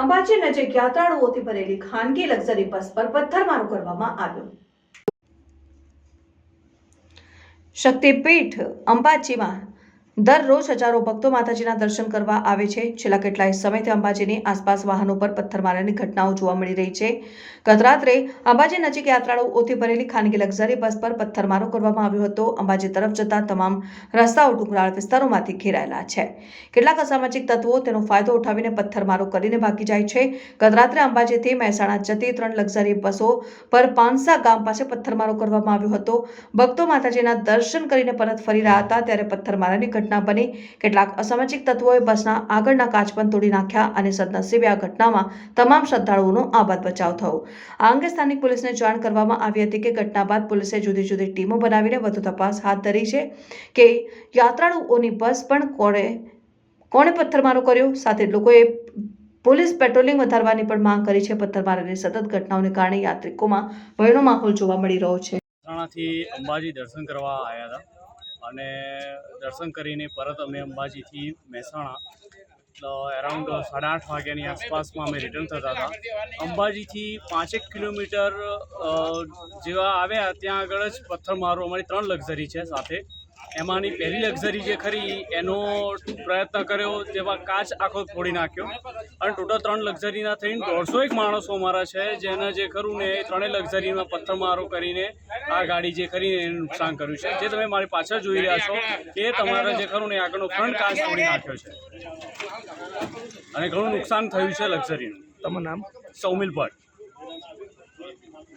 અંબાજી નજીક યાત્રાળુઓથી ભરેલી ખાનગી લક્ઝરી બસ પર પથ્થરમારો કરવામાં આવ્યો। શક્તિપીઠ અંબાજીમાં દરરોજ હજારો ભક્તો માતાજીના દર્શન કરવા આવે છે। છેલ્લા કેટલાય સમયથી અંબાજીની આસપાસ વાહનો પર પથ્થરમારાની ઘટનાઓ જોવા મળી રહી છે। ગત રાત્રે અંબાજી નજીક યાત્રાળુઓથી ભરેલી ખાનગી લક્ઝરી બસ પર પથ્થરમારો કરવામાં આવ્યો હતો। અંબાજી તરફ જતા તમામ રસ્તાઓ ડુંગરાળ વિસ્તારોમાંથી ઘેરાયેલા છે। કેટલાક અસામાજિક તત્વો તેનો ફાયદો ઉઠાવીને પથ્થરમારો કરીને ભાગી જાય છે। ગત રાત્રે અંબાજીથી મહેસાણા જતી 3 લક્ઝરી બસો પર પાંસા ગામ પાસે પથ્થરમારો કરવામાં આવ્યો હતો। ભક્તો માતાજીના દર્શન કરીને પરત ફરી રહ્યા હતા ત્યારે પથ્થરમારાની ઘટના બની। કેટલાક અસામાજિક તત્વોએ બસના આગળના કાચ પણ તોડી નાખ્યા અને સદનસીબે આ ઘટનામાં તમામ શ્રદ્ધાળુઓનો આબાદ બચાવ થયો। આ અંગે સ્થાનિક પોલીસને જાણ કરવામાં આવી હતી કે ઘટના બાદ પોલીસે જુદી જુદી ટીમો બનાવીને વધુ તપાસ હાથ ધરી છે કે યાત્રાળુઓની બસ પણ કોણે પથ્થરમારો કર્યો। સાથે લોકોએ પોલીસ પેટ્રોલિંગ વધારવાની પણ માંગ કરી છે। પથ્થરમારાની સતત ઘટનાઓને કારણે યાત્રિકોમાં ભયનો માહોલ જોવા મળી રહ્યો છે। મહેસાણાથી અંબાજી દર્શન કરવા આવ્યા હતા અને દર્શન કરીને પરત અમે અંબાજીથી મહેસાણા અરાઉન્ડ 8:30 વાગ્યાની આસપાસમાં અમે રિટર્ન થતા હતા। અંબાજીથી 5 કિલોમીટર જેવા આવ્યા ત્યાં આગળ જ પથ્થરમારો અમારી 3 લક્ઝરી છે સાથે। એમાંની પહેલી લક્ઝરી જે ખરી એનો પ્રયત્ન કર્યો તેમાં કાચ આખો ફોડી નાખ્યો અને ટોટલ 3 લક્ઝરીના થઈને 150 માણસો અમારા છે જેને જે ખરું ને એ 3 લક્ઝરીમાં પથ્થરમારો કરીને આ ગાડી જે કરીને એને નુકસાન કર્યું છે। જે તમે મારી પાછળ જોઈ રહ્યા છો એ તમારે જે ખરું ને આગળનો ફ્રન્ટ કાચ તોડી નાખ્યો છે અને ઘણું નુકસાન થયું છે લક્ઝરીનું। તમારું નામ? સૌમિલ ભટ્ટ।